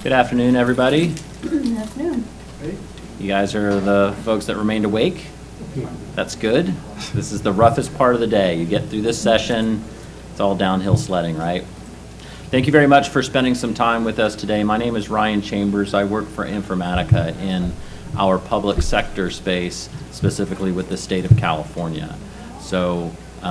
Good afternoon, everybody. Good afternoon. You guys are the folks that remained awake. That's good. This is the roughest part of the day. You get through this session, it's all downhill sledding, right? Thank you very much for spending some time with us today. My name is Ryan Chambers. I work for Informatica in our public sector space, specifically with the state of California. So it's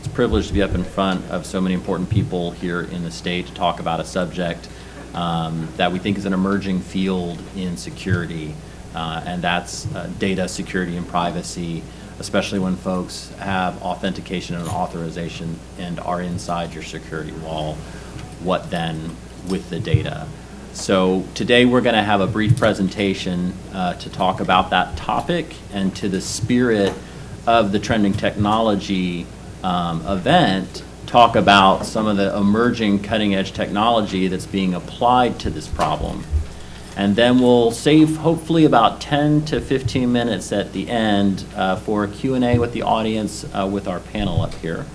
a privilege to be up in front of so many important people here in the state to talk about a subject that we think is an emerging field in security, and that's data security and privacy, especially when folks have authentication and authorization and are inside your security wall. What then with the data? So today we're going to have a brief presentation to talk about that topic, and to the spirit of the Trending Technology event, talk about some of the emerging cutting-edge technology that's being applied to this problem. And then we'll save hopefully about 10 to 15 minutes at the end for a Q&A with the audience with our panel up here.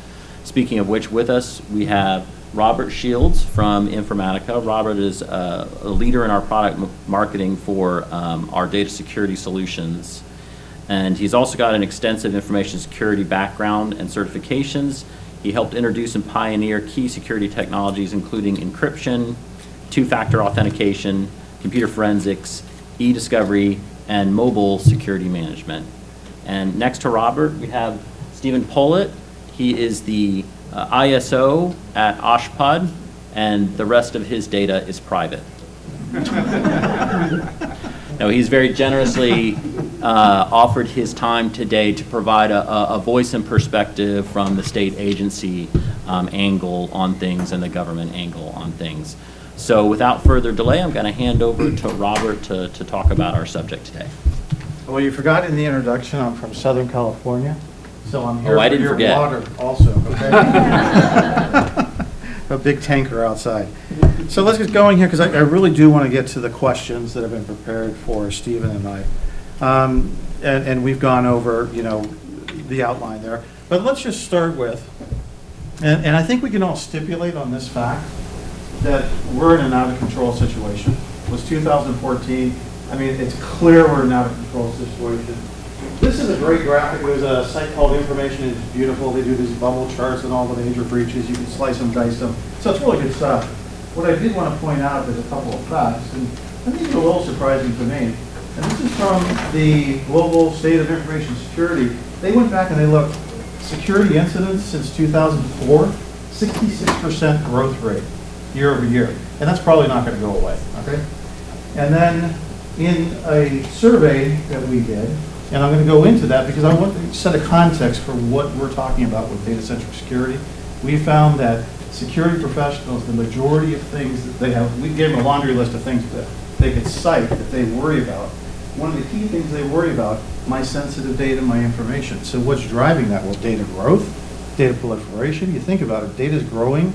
Speaking of which, with us we have Robert Shields from Informatica. Robert is a leader in our product marketing for our data security solutions. And he's also got an extensive information security background and certifications. He helped introduce and pioneer key security technologies, including encryption, two-factor authentication, computer forensics, e-discovery, and mobile security management. And next to Robert, we have Stephen Polat. He is the ISO at Oshpod, and the rest of his data is private. No, he's very generously offered his time today to provide a voice and perspective from the state agency angle on things and the government angle on things. So without further delay, I'm going to hand over to Robert to talk about our subject today. Well, you forgot in the introduction, I'm from Southern California, so I'm here Oh, I for didn't your forget. water also, okay? A big tanker outside. So let's get going here, because I really do want to get to the questions that have been prepared for Stephen and I. And we've gone over, you know, the outline there. But let's just start with, and I think we can all stipulate on this fact, that we're in an out-of-control situation. It was 2014. I mean, it's clear we're in an out-of-control situation. This is a great graphic. There's a site called Information is Beautiful. They do these bubble charts and all the major breaches. You can slice them, dice them. So it's really good stuff. What I did want to point out is a couple of facts, and I think they're a little surprising to me. And this is from the Global State of Information Security. They went back and they looked, security incidents since 2004, 66% growth rate year over year. And that's probably not going to go away, okay? And then in a survey that we did, and I'm going to go into that because I want to set a context for what we're talking about with data-centric security. We found that security professionals, the majority of things that they have, we gave them a laundry list of things that they could cite that they worry about. One of the key things they worry about, my sensitive data, my information. So what's driving that? Well, data growth, data proliferation. You think about it, data is growing.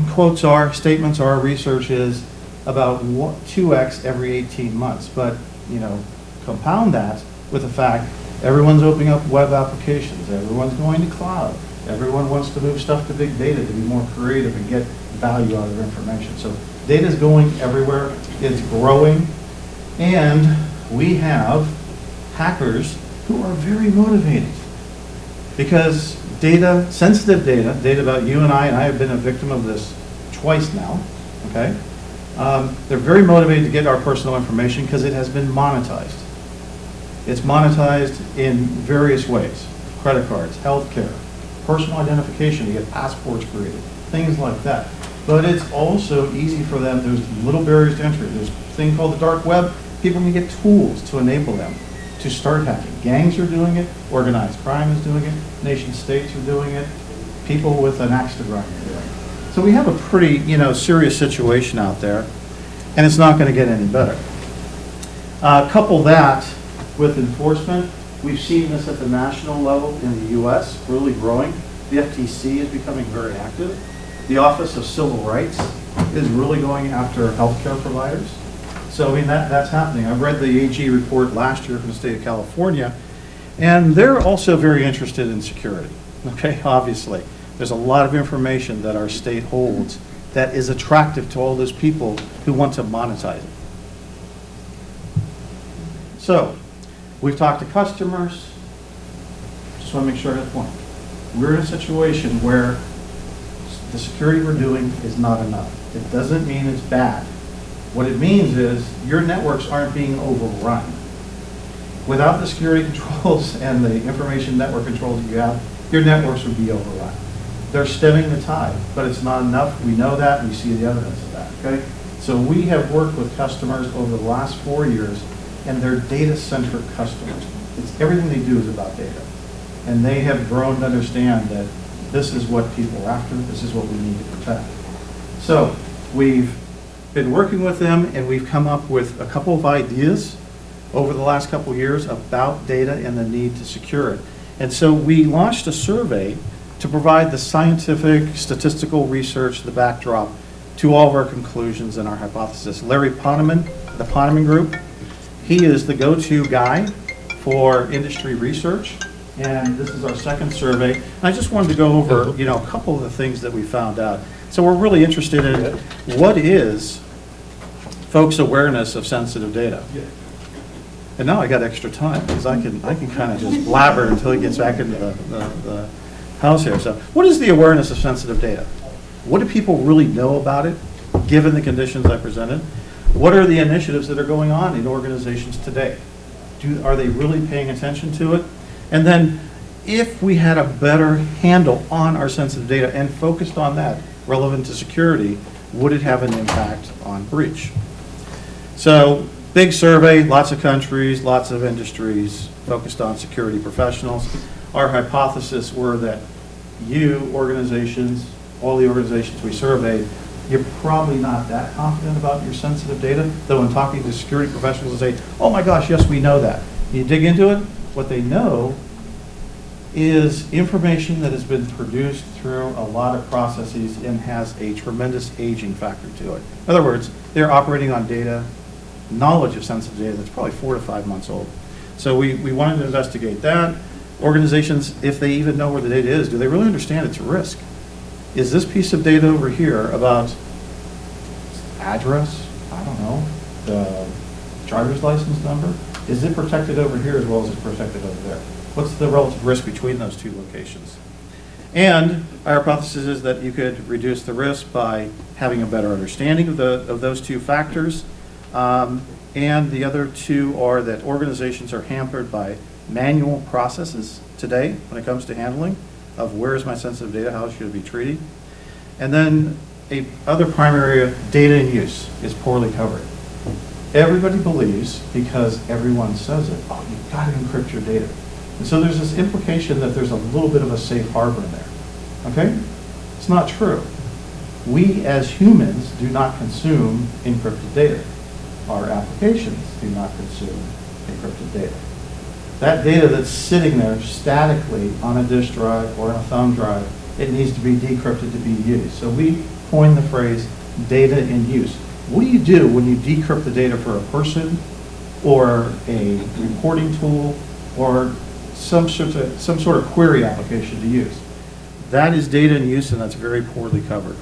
Quotes are, statements are, research is about 2x every 18 months. But, you know, compound that with the fact everyone's opening up web applications, everyone's going to cloud, everyone wants to move stuff to big data to be more creative and get value out of information. So data is going everywhere, it's growing, and we have hackers who are very motivated because data, sensitive data, data about you and I have been a victim of this twice now, okay? They're very motivated to get our personal information because it has been monetized. It's monetized in various ways. Credit cards, healthcare, personal identification to get passports created, things like that. But it's also easy for them. There's little barriers to entry. There's a thing called the dark web. People can get tools to enable them to start hacking. Gangs are doing it. Organized crime is doing it. Nation states are doing it. People with an axe to grind are doing it. So we have a pretty, you know, serious situation out there, and it's not going to get any better. Couple that with enforcement. We've seen this at the national level in the U.S. really growing. The FTC is becoming very active. The Office of Civil Rights is really going after healthcare providers. So I mean that's happening. I read the AG report last year from the state of California, and they're also very interested in security. Okay, obviously. There's a lot of information that our state holds that is attractive to all those people who want to monetize it. So, we've talked to customers. Just want to make sure I got the point. We're in a situation where the security we're doing is not enough. It doesn't mean it's bad. What it means is your networks aren't being overrun. Without the security controls and the information network controls that you have, your networks would be overrun. They're stemming the tide, but it's not enough. We know that. We see the evidence of that. Okay? So we have worked with customers over the last 4 years, and they're data-centric customers. It's everything they do is about data. And they have grown to understand that this is what people are after. This is what we need to protect. So we've been working with them, and we've come up with a couple of ideas over the last couple of years about data and the need to secure it. And so we launched a survey to provide the scientific, statistical research, the backdrop to all of our conclusions and our hypothesis. Larry Poneman, the Poneman Group, he is the go-to guy for industry research. And this is our second survey. And I just wanted to go over, a couple of the things that we found out. So we're really interested in what is folks' awareness of sensitive data. And now I got extra time because I can kind of just blabber until he gets back into the house here. So what is the awareness of sensitive data? What do people really know about it, given the conditions I presented? What are the initiatives that are going on in organizations today? Are they really paying attention to it? And then if we had a better handle on our sensitive data and focused on that relevant to security, would it have an impact on breach? So big survey, lots of countries, lots of industries focused on security professionals. Our hypothesis were that you organizations, all the organizations we surveyed, you're probably not that confident about your sensitive data, though in talking to security professionals they say, oh my gosh, yes, we know that. You dig into it, what they know is information that has been produced through a lot of processes and has a tremendous aging factor to it. In other words, they're operating on data, knowledge of sensitive data that's probably 4 to 5 months old. So we wanted to investigate that. Organizations, if they even know where the data is, do they really understand its risk? Is this piece of data over here about address, I don't know, the driver's license number? Is it protected over here as well as it's protected over there? What's the relative risk between those two locations? And our hypothesis is that you could reduce the risk by having a better understanding of those two factors. And the other two are that organizations are hampered by manual processes today when it comes to handling of where is my sensitive data, how should it be treated. And then a other primary area, data in use, is poorly covered. Everybody believes, because everyone says it, oh, you've got to encrypt your data. And so there's this implication that there's a little bit of a safe harbor in there. Okay? It's not true. We as humans do not consume encrypted data. Our applications do not consume encrypted data. That data that's sitting there statically on a disk drive or on a thumb drive, it needs to be decrypted to be used. So we coined the phrase data in use. What do you do when you decrypt the data for a person or a reporting tool or some sort of query application to use? That is data in use, and that's very poorly covered.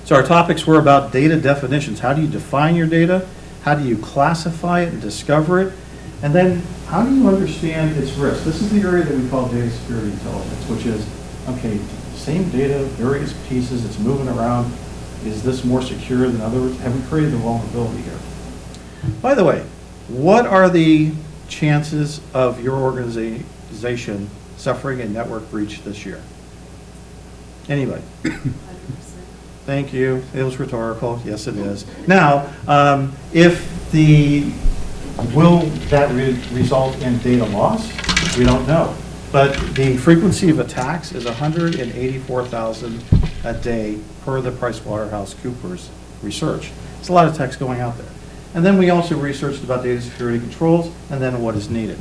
So our topics were about data definitions. How do you define your data? How do you classify it and discover it? And then how do you understand its risk? This is the area that we call data security intelligence, which is, okay, same data, various pieces, it's moving around. Is this more secure than others? Have we created a vulnerability here? By the way, what are the chances of your organization suffering a network breach this year? Anybody? 100%. Thank you. It was rhetorical. Yes, it is. Now, will that result in data loss? We don't know. But the frequency of attacks is 184,000 a day per the PricewaterhouseCoopers research. It's a lot of attacks going out there. And then we also researched about data security controls and then what is needed.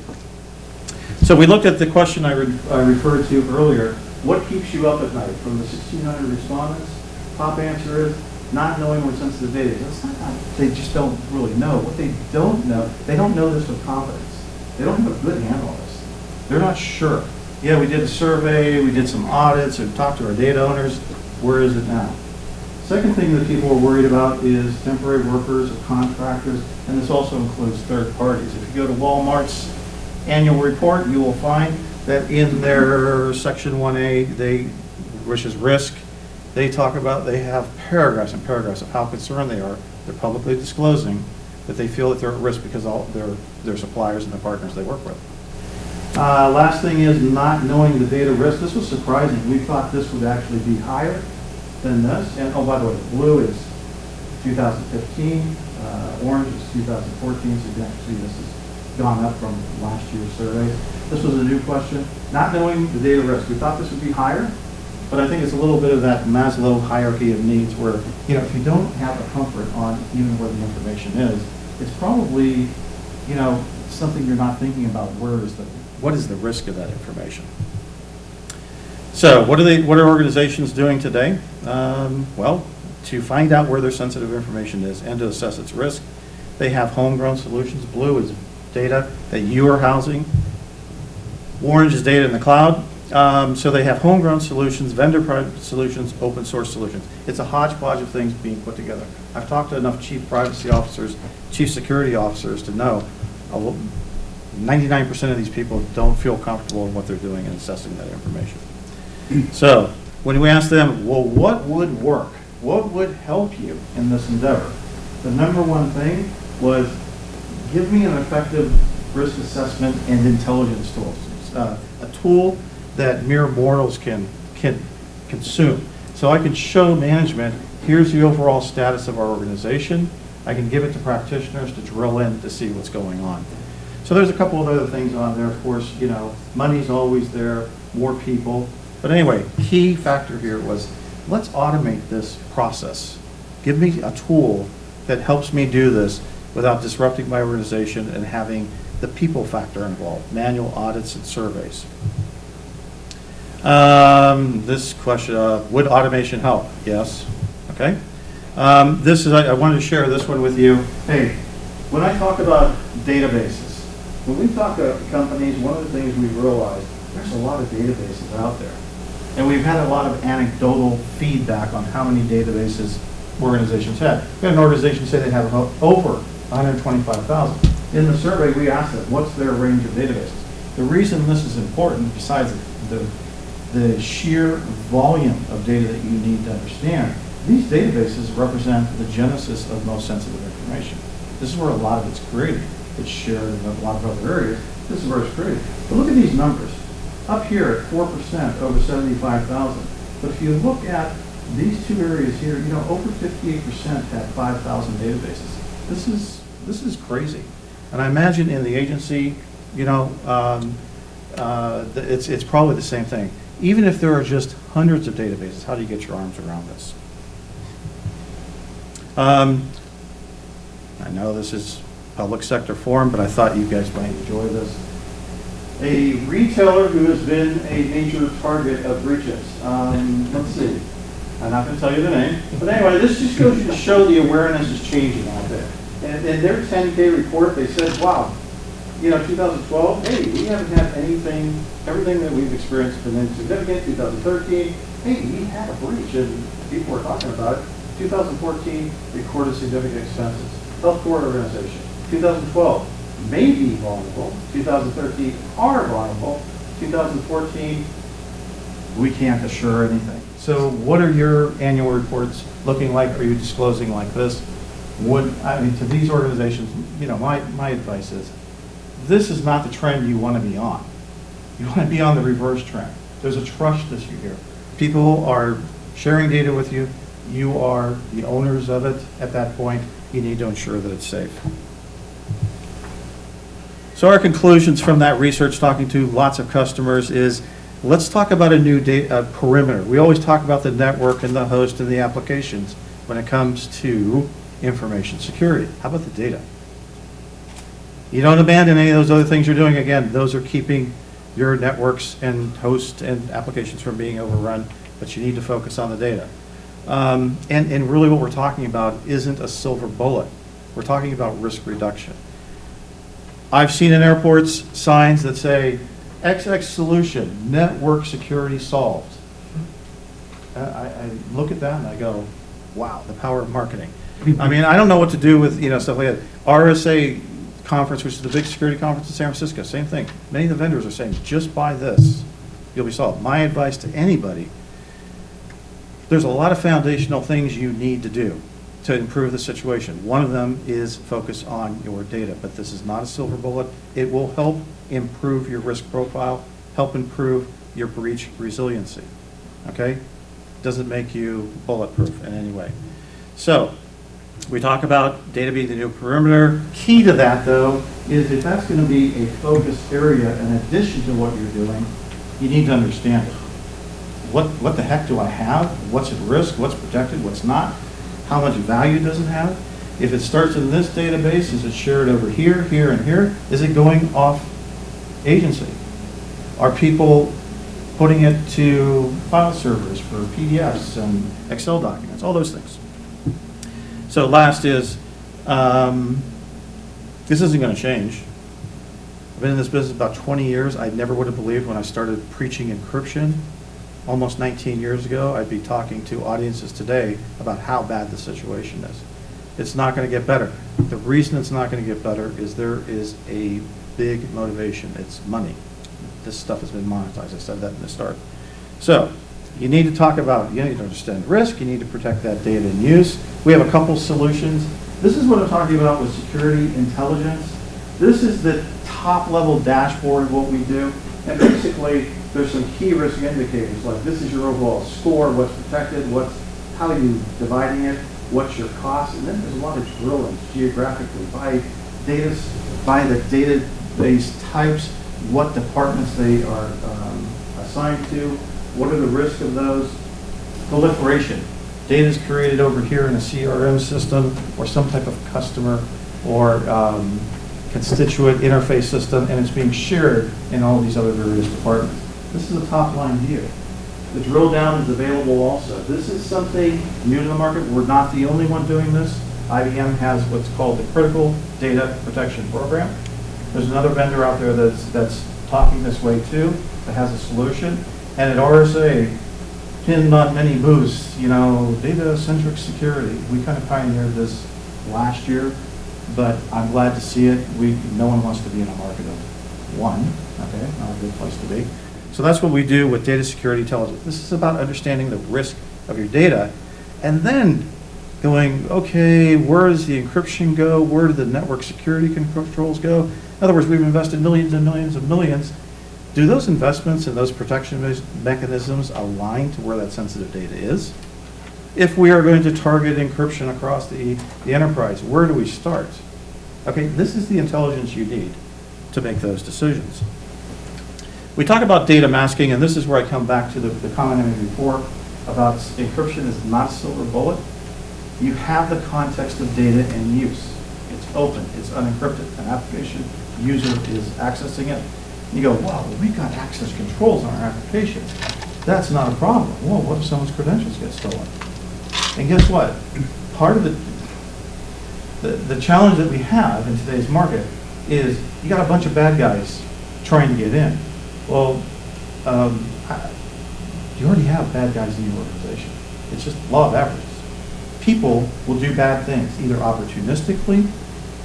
So we looked at the question I referred to earlier. What keeps you up at night? From the 1,600 respondents, top answer is not knowing where sensitive data is. It's not that they just don't really know. What they don't know, they don't know this with confidence. They don't have a good handle on this. They're not sure. Yeah, we did a survey, we did some audits, we talked to our data owners. Where is it now? Second thing that people are worried about is temporary workers or contractors, and this also includes third parties. If you go to Walmart's annual report, you will find that in their section 1A, which is risk, they talk about, they have paragraphs and paragraphs of how concerned they are. They're publicly disclosing that they feel that they're at risk because all their suppliers and the partners they work with. Last thing is not knowing the data risk. This was surprising. We thought this would actually be higher than this. And oh, by the way, blue is 2015, orange is 2014, so you can actually see this has gone up from last year's survey. This was a new question. Not knowing the data risk. We thought this would be higher, but I think it's a little bit of that Maslow hierarchy of needs where, if you don't have a comfort on even where the information is, it's probably, something you're not thinking about. What is the risk of that information? So what are organizations doing today? Well, to find out where their sensitive information is and to assess its risk, they have homegrown solutions. Blue is data that you are housing. Orange is data in the cloud. So they have homegrown solutions, vendor-private solutions, open source solutions. It's a hodgepodge of things being put together. I've talked to enough chief privacy officers, chief security officers to know 99% of these people don't feel comfortable in what they're doing in assessing that information. So when we ask them, well, what would work? What would help you in this endeavor? The number one thing was give me an effective risk assessment and intelligence tool. A tool that mere mortals can consume. So I can show management, here's the overall status of our organization. I can give it to practitioners to drill in to see what's going on. So there's a couple of other things on there. Of course, money's always there, more people. But anyway, key factor here was let's automate this process. Give me a tool that helps me do this without disrupting my organization and having the people factor involved, manual audits and surveys. This question, would automation help? Yes. Okay. I wanted to share this one with you. Hey, when I talk about databases, when we talk to companies, one of the things we realize, there's a lot of databases out there. And we've had a lot of anecdotal feedback on how many databases organizations have. We had an organization say they have over 125,000. In the survey, we asked them, what's their range of databases? The reason this is important, besides the sheer volume of data that you need to understand, these databases represent the genesis of most sensitive information. This is where a lot of it's created. It's shared in a lot of other areas. This is where it's created. But look at these numbers. Up here at 4%, over 75,000. But if you look at these two areas here, over 58% have 5,000 databases. This is crazy. And I imagine in the agency, it's probably the same thing. Even if there are just hundreds of databases, how do you get your arms around this? I know this is public sector forum, but I thought you guys might enjoy this. A retailer who has been a major target of breaches. Let's see. I'm not going to tell you the name. But anyway, this just goes to show the awareness is changing out there. And in their 10K report, they said, wow, 2012, hey, we haven't had everything that we've experienced has been insignificant. 2013, hey, we had a breach and people were talking about it. 2014, recorded significant expenses. Healthcare organization. 2012, may be vulnerable. 2013, are vulnerable. 2014, we can't assure anything. So what are your annual reports looking like? Are you disclosing like this? To these organizations, my advice is, this is not the trend you want to be on. You want to be on the reverse trend. There's a trust issue here. People are sharing data with you. You are the owners of it at that point. You need to ensure that it's safe. So our conclusions from that research, talking to lots of customers, is let's talk about a new data perimeter. We always talk about the network and the host and the applications when it comes to information security. How about the data? You don't abandon any of those other things you're doing. Again, those are keeping your networks and hosts and applications from being overrun, but you need to focus on the data. And really what we're talking about isn't a silver bullet. We're talking about risk reduction. I've seen in airports signs that say, XX solution, network security solved. I look at that and I go, wow, the power of marketing. I mean, I don't know what to do with, stuff like that. RSA conference, which is the big security conference in San Francisco, same thing. Many of the vendors are saying, just buy this, you'll be solved. My advice to anybody, there's a lot of foundational things you need to do to improve the situation. One of them is focus on your data, but this is not a silver bullet. It will help improve your risk profile, help improve your breach resiliency, okay? Doesn't make you bulletproof in any way. So, we talk about data being the new perimeter. Key to that, though, is if that's going to be a focus area in addition to what you're doing, you need to understand it. What the heck do I have? What's at risk? What's protected? What's not? How much value does it have? If it starts in this database, is it shared over here, here, and here? Is it going off agency? Are people putting it to file servers for PDFs and Excel documents? All those things. So last is, this isn't going to change. I've been in this business about 20 years. I never would have believed when I started preaching encryption almost 19 years ago, I'd be talking to audiences today about how bad the situation is. It's not going to get better. The reason it's not going to get better is there is a big motivation. It's money. This stuff has been monetized. I said that in the start. So you need to talk about, you need to understand risk. You need to protect that data in use. We have a couple solutions. This is what I'm talking about with security intelligence. This is the top level dashboard of what we do. And basically, there's some key risk indicators, like this is your overall score, what's protected, how are you dividing it, what's your cost, and then there's a lot of drillings geographically by the database types, what departments they are assigned to, what are the risks of those. Proliferation. Data is created over here in a CRM system or some type of customer or constituent interface system, and it's being shared in all these other various departments. This is a top-line view. The drill down is available also. This is something new to the market. We're not the only one doing this. IBM has what's called the Critical Data Protection Program. There's another vendor out there that's talking this way too, that has a solution. And at RSA, pinned on many booths, data-centric security. We kind of pioneered this last year, but I'm glad to see it. No one wants to be in a market of one, okay? Not a good place to be. So that's what we do with data security intelligence. This is about understanding the risk of your data and then going, okay, where does the encryption go? Where do the network security controls go? In other words, we've invested millions and millions and millions. Do those investments and those protection mechanisms align to where that sensitive data is? If we are going to target encryption across the enterprise, where do we start? Okay, this is the intelligence you need to make those decisions. We talk about data masking, and this is where I come back to the comment I made before about encryption is not a silver bullet. You have the context of data in use. It's open, it's unencrypted. An application user is accessing it. You go, wow, well, we've got access controls on our applications. That's not a problem. Well, what if someone's credentials get stolen? And guess what? Part of the challenge that we have in today's market is you got a bunch of bad guys trying to get in. Well, you already have bad guys in your organization. It's just law of averages. People will do bad things, either opportunistically,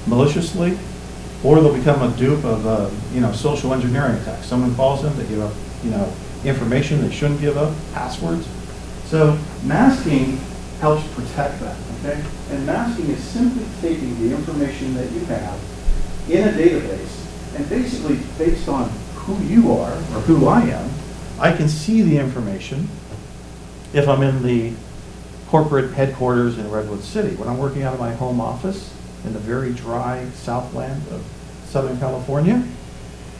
maliciously, or they'll become a dupe of social engineering attacks. Someone calls them, they give up information they shouldn't give up, passwords. So masking helps protect that, okay? And masking is simply taking the information that you have in a database and basically based on who you are or who I am, I can see the information if I'm in the corporate headquarters in Redwood City. When I'm working out of my home office in the very dry southland of Southern California,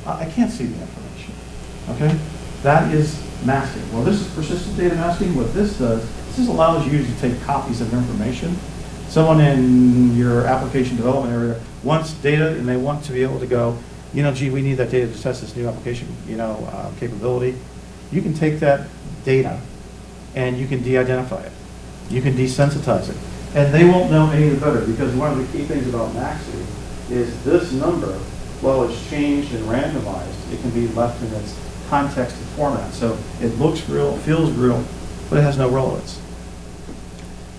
I can't see the information, okay? That is masking. Well, this is persistent data masking. What this does, this allows you to take copies of information. Someone in your application development area wants data and they want to be able to go, gee, we need that data to test this new application, capability. You can take that data and you can de-identify it. You can desensitize it. And they won't know any better because one of the key things about masking is this number, while it's changed and randomized, it can be left in its context and format. So it looks real, feels real, but it has no relevance.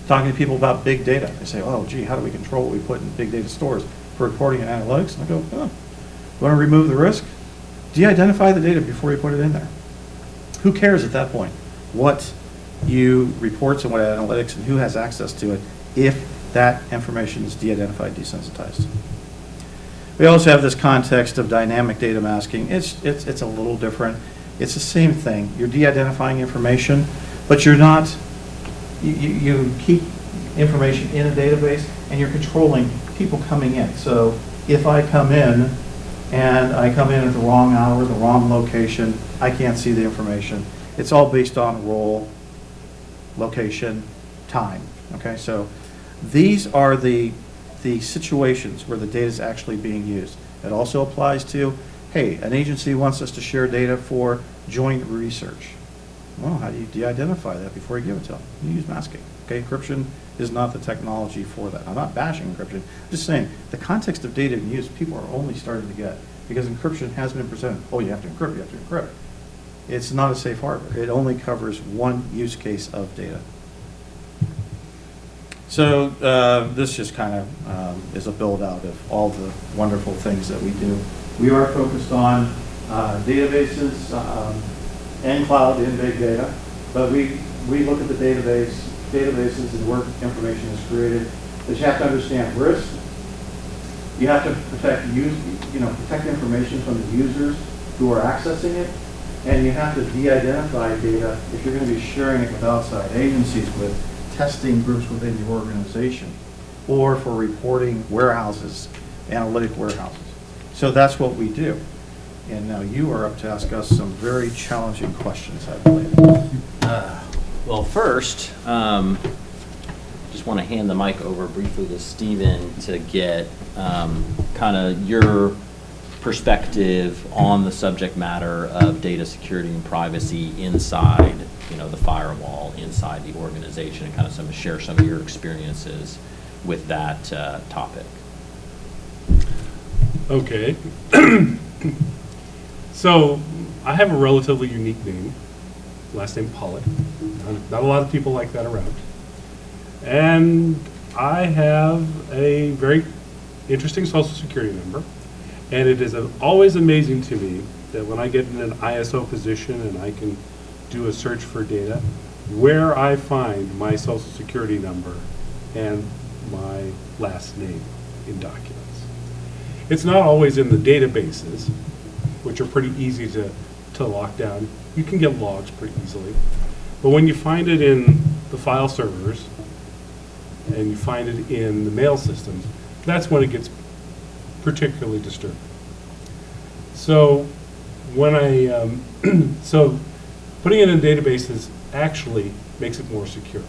talking to people about big data. They say, oh, gee, how do we control what we put in big data stores for reporting and analytics? And I go, oh, you want to remove the risk? De-identify the data before you put it in there. Who cares at that point what you reports and what analytics and who has access to it if that information is de-identified, desensitized? We also have this context of dynamic data masking. It's a little different. It's the same thing. You're de-identifying information, but you're not, you keep information in a database and you're controlling people coming in. So if I come in and I come in at the wrong hour, the wrong location, I can't see the information. It's all based on role, location, time. Okay, so these are the situations where the data is actually being used. It also applies to, hey, an agency wants us to share data for joint research. Well, how do you de-identify that before you give it to them? You use masking. Okay, encryption is not the technology for that. I'm not bashing encryption. I'm just saying the context of data in use, people are only starting to get, because encryption has been presented. Oh, you have to encrypt, you have to encrypt. It's not a safe harbor. It only covers one use case of data. So this just kind of is a build out of all the wonderful things that we do. We are focused on databases and cloud in big data, but we look at the databases and where information is created. But you have to understand risk. You have to protect protect information from the users who are accessing it, and you have to de-identify data if you're going to be sharing it with outside agencies, with testing groups within your organization, or for reporting warehouses, analytic warehouses. So that's what we do. And now you are up to ask us some very challenging questions, I believe. Well, first, just want to hand the mic over briefly to Stephen to get kind of your perspective on the subject matter of data security and privacy inside, the firewall, inside the organization, and kind of share some of your experiences with that topic. Okay. So I have a relatively unique name, last name Polat. Not a lot of people like that around. And I have a very interesting social security number. And it is always amazing to me that when I get in an ISO position and I can do a search for data, where I find my social security number and my last name in documents. It's not always in the databases, which are pretty easy to lock down. You can get logs pretty easily. But when you find it in the file servers and you find it in the mail systems, that's when it gets particularly disturbing. So when so putting it in databases actually makes it more secure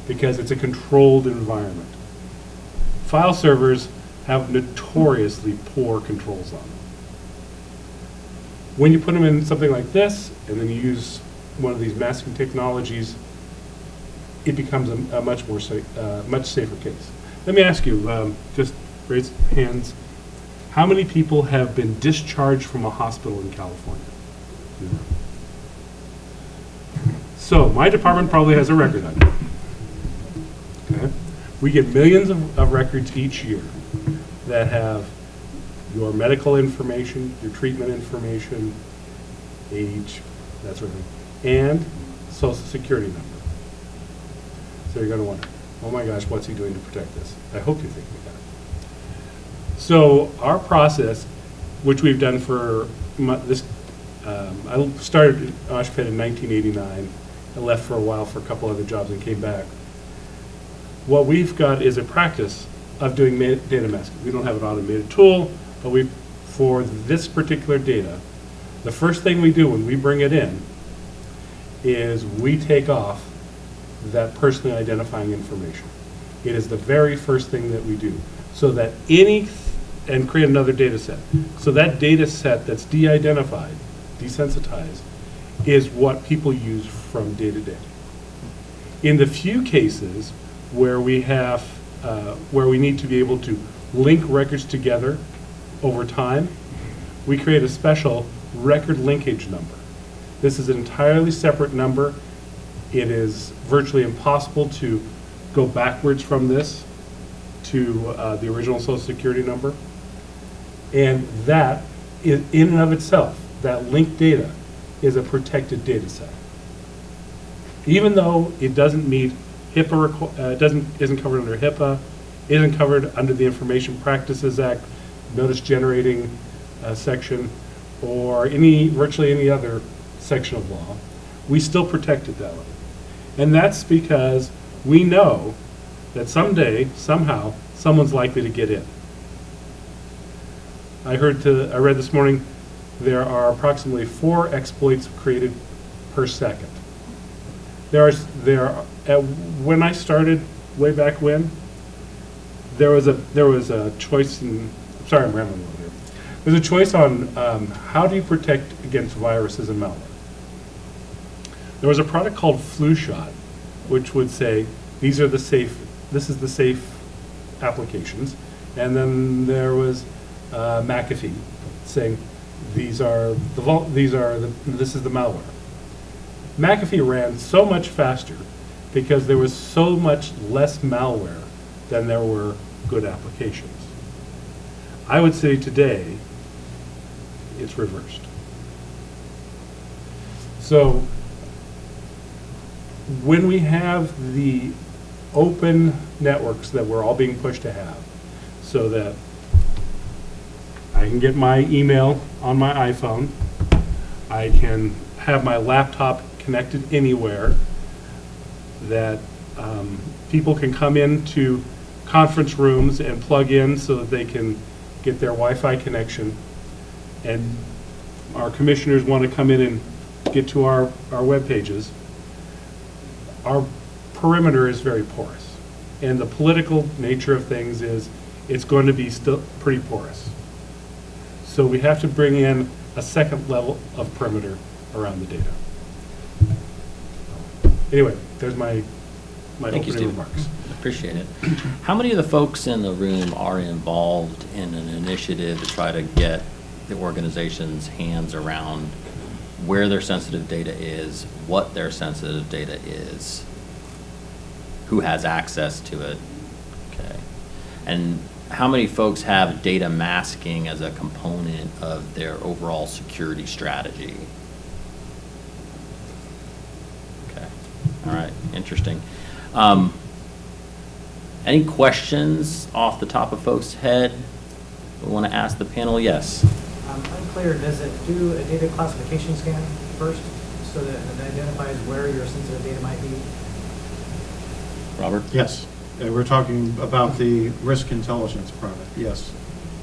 because it's a controlled environment. File servers have notoriously poor controls on them. When you put them in something like this, and then you use one of these masking technologies, it becomes a much safer case. Let me ask you, just raise hands. How many people have been discharged from a hospital in California? Yeah. So my department probably has a record on it. Okay. We get millions of records each year that have your medical information, your treatment information, age, that sort of thing, and social security number. So you're going to wonder, oh my gosh, what's he doing to protect this? I hope you think that. So our process, which we've done for this, I started at Oshped in 1989. I left for a while for a couple other jobs and came back. What we've got is a practice of doing data masking. We don't have an automated tool, but for this particular data, the first thing we do when we bring it in is we take off that personally identifying information. It is the very first thing that we do, so that and create another data set. So that data set that's de-identified, desensitized, is what people use from day to day. In the few cases where we have, where we need to be able to link records together over time, we create a special record linkage number. This is an entirely separate number. It is virtually impossible to go backwards from this to the original social security number. And that, in and of itself, that linked data is a protected data set. Even though it doesn't meet HIPAA, isn't covered under HIPAA, isn't covered under the Information Practices Act, notice generating section, or virtually any other section of law, we still protect it that way. And that's because we know that someday, somehow, someone's likely to get in. I read this morning, there are approximately 4 exploits created per second. When I started way back when, there was a choice in, sorry, I'm rambling over here. There's a choice on how do you protect against viruses and malware. There was a product called Flu Shot, which would say this is the safe applications, and then there was McAfee saying this is the malware. McAfee ran so much faster because there was so much less malware than there were good applications. I would say today it's reversed. So when we have the open networks that we're all being pushed to have, so that I can get my email on my iPhone, I can have my laptop connected anywhere, that people can come into conference rooms and plug in so that they can get their Wi-Fi connection, and our commissioners want to come in and get to our web pages. Our perimeter is very porous, and the political nature of things is it's going to be still pretty porous. So we have to bring in a second level of perimeter around the data. Anyway, there's my Thank you, opening Steve. remarks. Appreciate it. How many of the folks in the room are involved in an initiative to try to get the organization's hands around where their sensitive data is, what their sensitive data is, who has access to it? Okay. And how many folks have data masking as a component of their overall security strategy? Okay. All right. Interesting. Any questions off the top of folks' head? We want to ask the panel. Yes. Unclear, does it do a data classification scan first so that it identifies where your sensitive data might be? Robert? Yes, we're talking about the risk intelligence product, yes.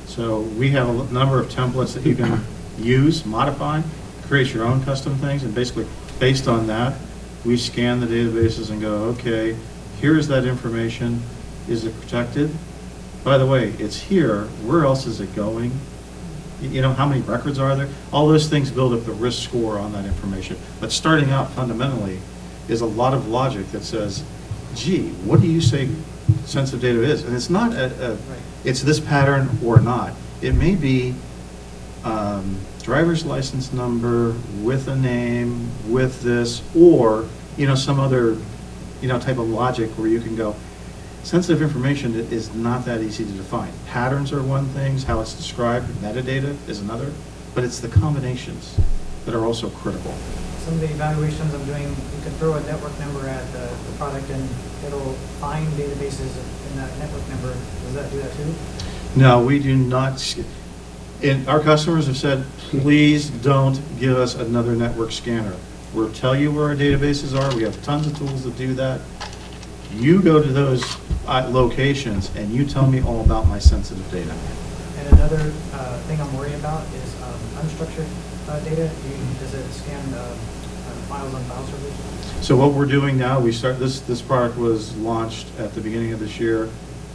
So we have a number of templates that you can use, modify, create your own custom things, and basically, based on that, we scan the databases and go, okay, here's that information. Is it protected? By the way, it's here. Where else is it going? You know, how many records are there? All those things build up the risk score on that information. But starting out fundamentally is a lot of logic that says, gee, what do you say sensitive data is? And it's not it's this pattern or not. It may be driver's license number with a name, with this, or, you know, some other, you know, type of logic where you can go, sensitive information is not that easy to define. Patterns are one thing, how it's described, metadata is another, but it's the combinations that are also critical. Some of the evaluations I'm doing, you can throw a network number at the product and it'll find databases in that network number. Does that do that too? No, we do not. And our customers have said, please don't give us another network scanner. We'll tell you where our databases are. We have tons of tools that do that. You go to those locations and you tell me all about my sensitive data. And another thing I'm worried about is unstructured data. Does it scan files on file servers? So what we're doing now, we start this product was launched at the beginning of this year.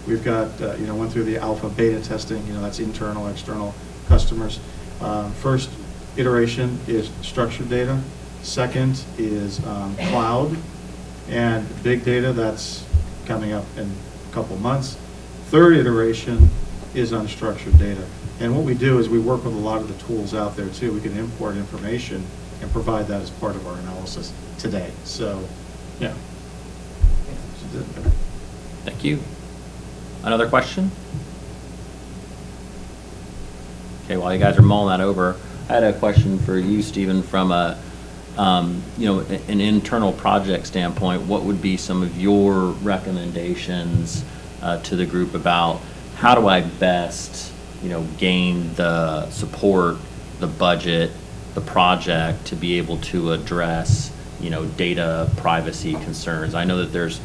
We've got went through the alpha beta testing. That's internal, external customers. First iteration is structured data. Second is cloud and big data. That's coming up in a couple months. Third iteration is unstructured data. And what we do is we work with a lot of the tools out there too. We can import information and provide that as part of our analysis today. So, yeah. Thank you. Another question? Okay, while you guys are mulling that over, I had a question for you, Stephen, from a, an internal project standpoint. What would be some of your recommendations to the group about how do I best, gain the support, the budget, the project to be able to address, data privacy concerns? I know that there's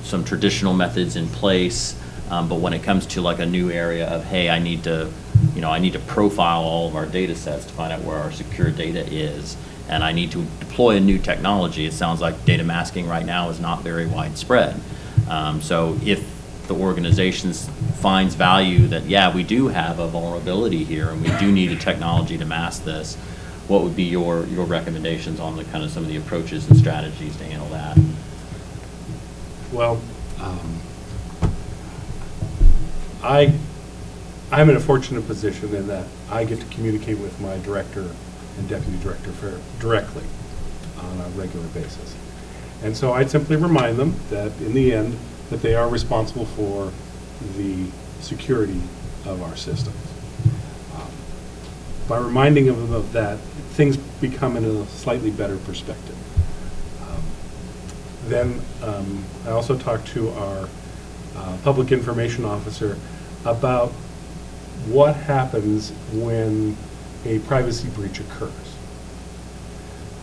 some traditional methods in place, but when it comes to like a new area of, hey, I need to profile all of our data sets to find out where our secure data is, and I need to deploy a new technology. It sounds like data masking right now is not very widespread. So if the organization finds value that, yeah, we do have a vulnerability here and we do need a technology to mask this, what would be your recommendations on the kind of some of the approaches and strategies to handle that? Well, I'm in a fortunate position in that I get to communicate with my director and deputy director directly on a regular basis. And so I'd simply remind them that in the end, that they are responsible for the security of our systems. By reminding them of that, things become in a slightly better perspective. Then I also talked to our public information officer about what happens when a privacy breach occurs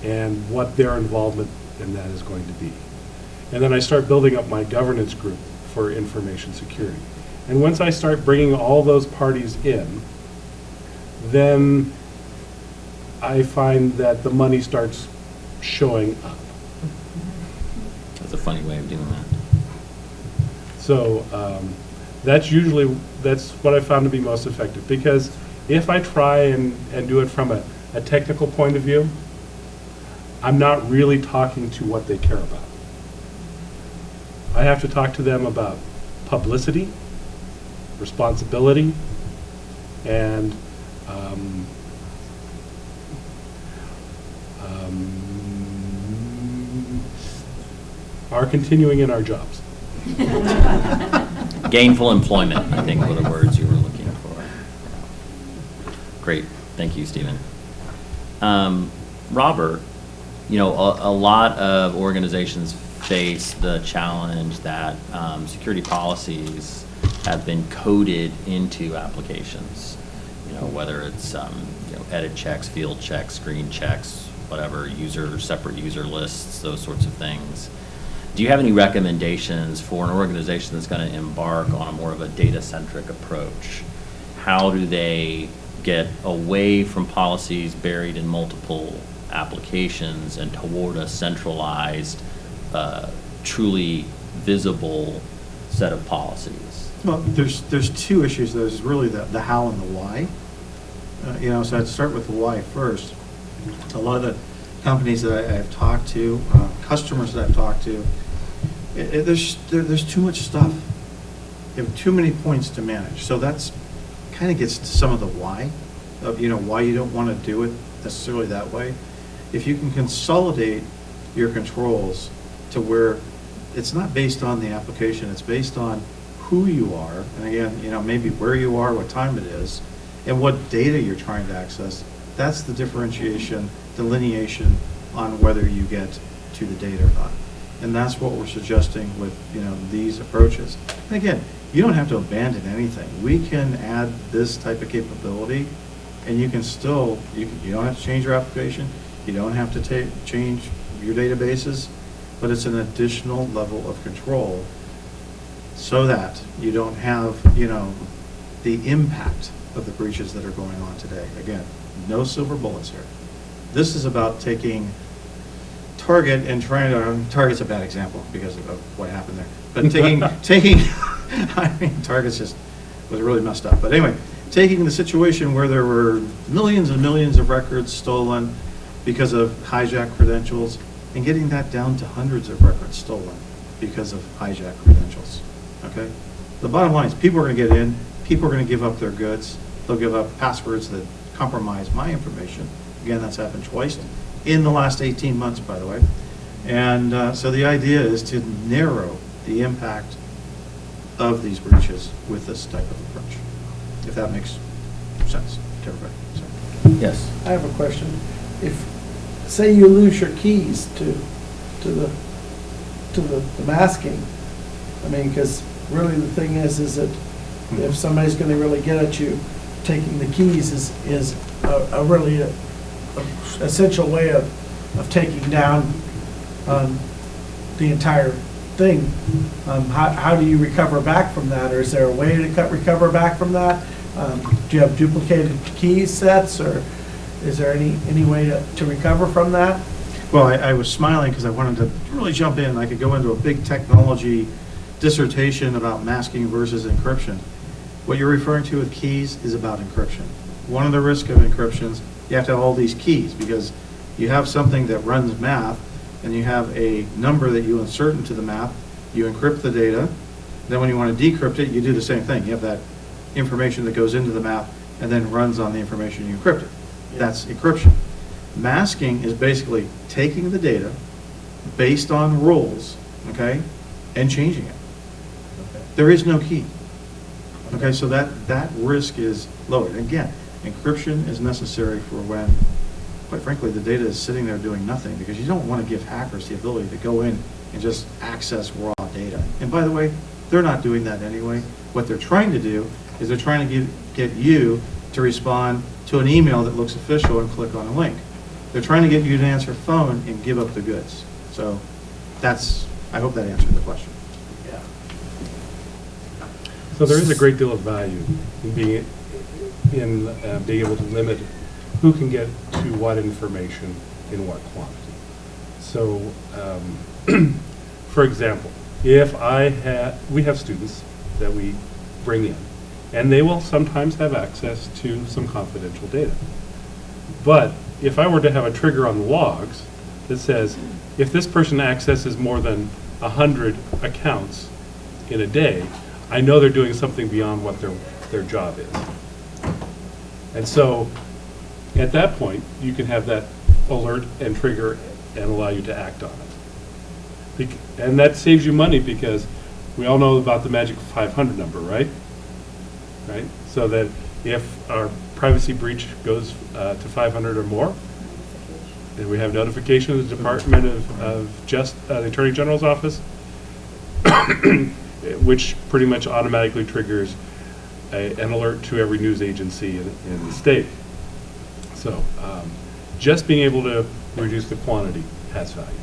and what their involvement in that is going to be. And then I start building up my governance group for information security. And once I start bringing all those parties in, then I find that the money starts showing up. That's a funny way of doing that. So that's what I found to be most effective, because if I try and do it from a technical point of view, I'm not really talking to what they care about. I have to talk to them about publicity, responsibility, and our continuing in our jobs. Gainful employment, I think, were the words you were looking for. Great. Thank you, Stephen. Robert, a lot of organizations face the challenge that security policies have been coded into applications. Whether it's edit checks, field checks, screen checks, whatever, separate user lists, those sorts of things. Do you have any recommendations for an organization that's going to embark on a more of a data-centric approach? How do they get away from policies buried in multiple applications and toward a centralized, truly visible set of policies? Well, there's two issues. There's really the how and the why. So I'd start with the why first. A lot of the companies that I've talked to, customers that I've talked to, there's too much stuff. You have too many points to manage. So that's kind of gets to some of the why of why you don't want to do it necessarily that way. If you can consolidate your controls to where it's not based on the application, it's based on who you are, and again, maybe where you are, what time it is, and what data you're trying to access. That's the differentiation, delineation on whether you get to the data or not. And that's what we're suggesting with these approaches. And again, you don't have to abandon anything. We can add this type of capability, and you can still, you don't have to change your application, you don't have to change your databases, but it's an additional level of control so that you don't have, the impact of the breaches that are going on today. Again, no silver bullets here. This is about taking Target and trying to, Target's a bad example because of what happened there, but taking, Target's just was really messed up. But anyway, taking the situation where there were millions and millions of records stolen because of hijacked credentials and getting that down to hundreds of records stolen because of hijacked credentials, okay? The bottom line is people are going to get in, people are going to give up their goods, they'll give up passwords that compromise my information. Again, that's happened twice in the last 18 months, by the way. And so the idea is to narrow the impact of these breaches with this type of approach, if that makes sense to everybody. So. Yes. I have a question. If, say you lose your keys to the masking, I mean, because really the thing is that if somebody's going to really get at you, taking the keys is a really essential way of taking down the entire thing. How do you recover back from that, or is there a way to recover back from that? Do you have duplicated key sets, or is there any way to recover from that? Well, I was smiling because I wanted to really jump in. I could go into a big technology dissertation about masking versus encryption. What you're referring to with keys is about encryption. One of the risks of encryptions, you have to have all these keys because you have something that runs math and you have a number that you insert into the math, you encrypt the data, then when you want to decrypt it, you do the same thing. You have that information that goes into the math and then runs on the information you encrypted. That's encryption. Masking is basically taking the data based on rules, okay, and changing it. There is no key. Okay, so that risk is lowered. Again, encryption is necessary for when, quite frankly, the data is sitting there doing nothing, because you don't want to give hackers the ability to go in and just access raw data. And by the way, they're not doing that anyway. What they're trying to do is they're trying to get you to respond to an email that looks official and click on a link. They're trying to get you to answer a phone and give up the goods. So I hope that answered the question. Yeah. So there is a great deal of value in being able to limit who can get to what information in what quantity. So, for example, if we have students that we bring in, and they will sometimes have access to some confidential data. But if I were to have a trigger on the logs that says, if this person accesses more than 100 accounts in a day, I know they're doing something beyond what their job is. And so at that point, you can have that alert and trigger and allow you to act on it. And that saves you money, because we all know about the magic 500 number, right? Right? So that if our privacy breach goes to 500 or more, then we have notification of the Department of the Attorney General's office, which pretty much automatically triggers an alert to every news agency in the state. So just being able to reduce the quantity has value.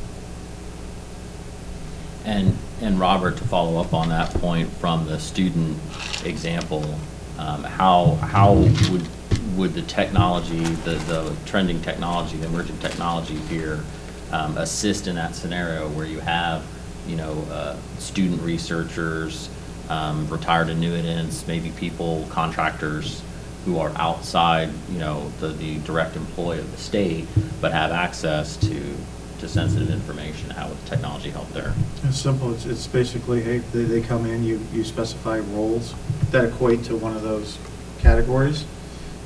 And Robert, to follow up on that point from the student example, how would the technology, the trending technology, the emerging technology here assist in that scenario where you have, student researchers, retired annuitants, maybe people, contractors who are outside, the direct employ of the state, but have access to sensitive information? How would the technology help there? It's simple. It's basically, hey, they come in, you specify roles that equate to one of those categories,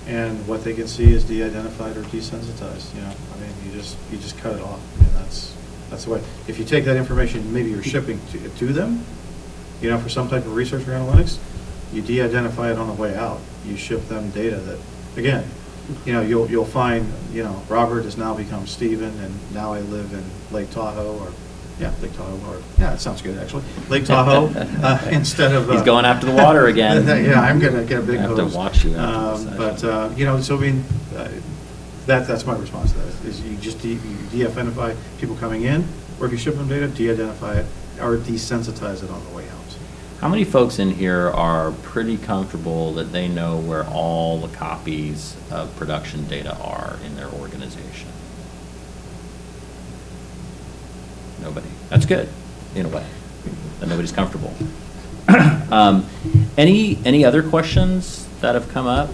and what they can see is de-identified or desensitized. I mean, you just cut it off. That's the way. If you take that information, maybe you're shipping to them, for some type of research or analytics, you de-identify it on the way out. You ship them data that, again, you'll find, Robert has now become Stephen, and now I live in Lake Tahoe, Lake Tahoe, it sounds good, actually. Lake Tahoe, instead of... He's going after the water again. Yeah, I'm going to get a big hose. I have to watch you after this session. So I mean, that's my response to that, is you just de-identify people coming in, or if you ship them data, de-identify it, or desensitize it on the way out. How many folks in here are pretty comfortable that they know where all the copies of production data are in their organization? Nobody. That's good, in a way, that nobody's comfortable. Any other questions that have come up?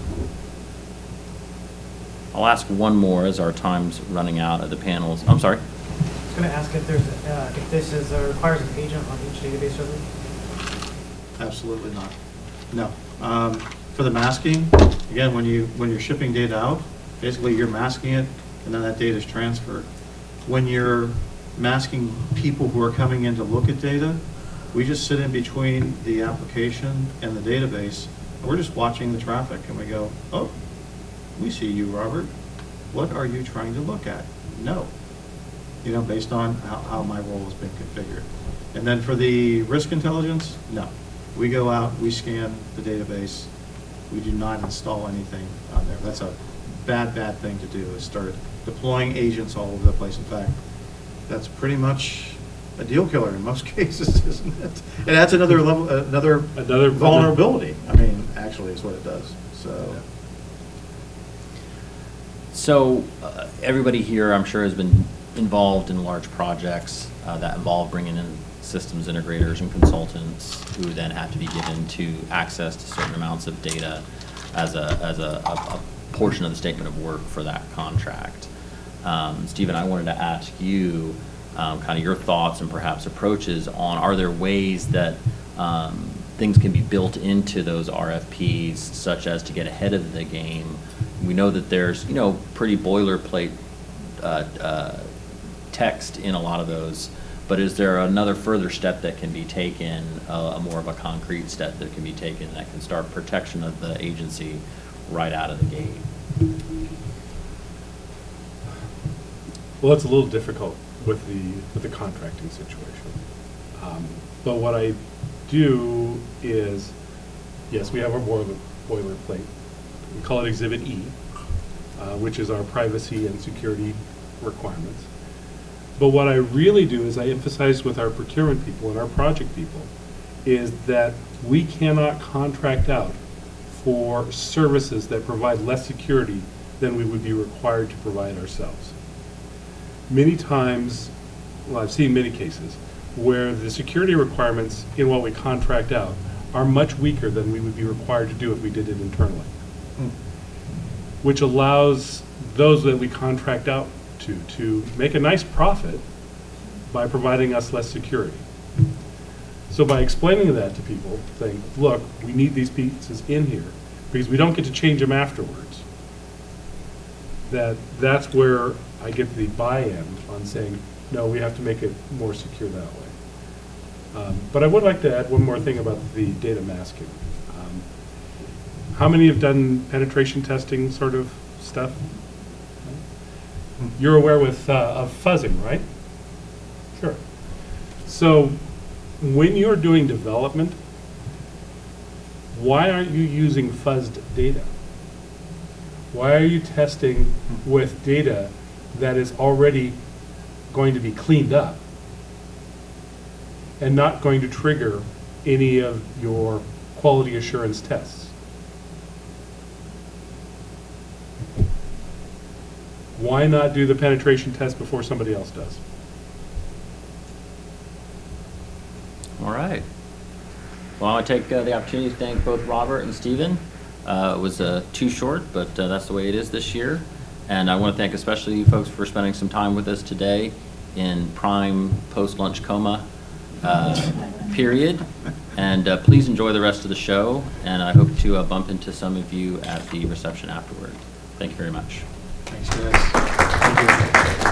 I'll ask one more as our time's running out of the panels. I'm sorry? I was going to ask if this requires an agent on each database server? Absolutely not. No. For the masking, again, when you're shipping data out, basically you're masking it, and then that data is transferred. When you're masking people who are coming in to look at data, We just sit in between the application and the database, and we're just watching the traffic, and we go, oh, we see you, Robert. What are you trying to look at? No. You know, based on how my role has been configured. And then for the risk intelligence, no. We go out, we scan the database. We do not install anything on there. That's a bad thing to do, is start deploying agents all over the place. In fact, that's pretty much a deal killer in most cases, isn't it? And that's another level, another vulnerability. I mean, actually, is what it does. So everybody here, I'm sure, has been involved in large projects that involve bringing in systems integrators and consultants who then have to be given to access to certain amounts of data as a portion of the statement of work for that contract. Stephen, I wanted to ask you kind of your thoughts and perhaps approaches on, are there ways that things can be built into those RFPs such as to get ahead of the game? We know that there's, pretty boilerplate text in a lot of those, but is there another further step that can be taken, a more of a concrete step that can be taken that can start protection of the agency right out of the gate? Well, it's a little difficult with the contracting situation. But what I do is, yes, we have our boilerplate. We call it Exhibit E, which is our privacy and security requirements. But what I really do is I emphasize with our procurement people and our project people is that we cannot contract out for services that provide less security than we would be required to provide ourselves. Many times, well, I've seen many cases where the security requirements in what we contract out are much weaker than we would be required to do if we did it internally, which allows those that we contract out to make a nice profit by providing us less security. So by explaining that to people, saying, look, we need these pieces in here because we don't get to change them afterwards, that's where I get the buy-in on saying, no, we have to make it more secure that way. But I would like to add one more thing about the data masking. How many have done penetration testing sort of stuff? You're aware of fuzzing, right? Sure. So when you're doing development, why aren't you using fuzzed data? Why are you testing with data that is already going to be cleaned up and not going to trigger any of your quality assurance tests? Why not do the penetration test before somebody else does? All right. Well, I want to take the opportunity to thank both Robert and Stephen. It was too short, but that's the way it is this year. And I want to thank especially you folks for spending some time with us today in prime post-lunch coma period. And please enjoy the rest of the show. And I hope to bump into some of you at the reception afterward. Thank you very much. Thanks, guys. Thank you.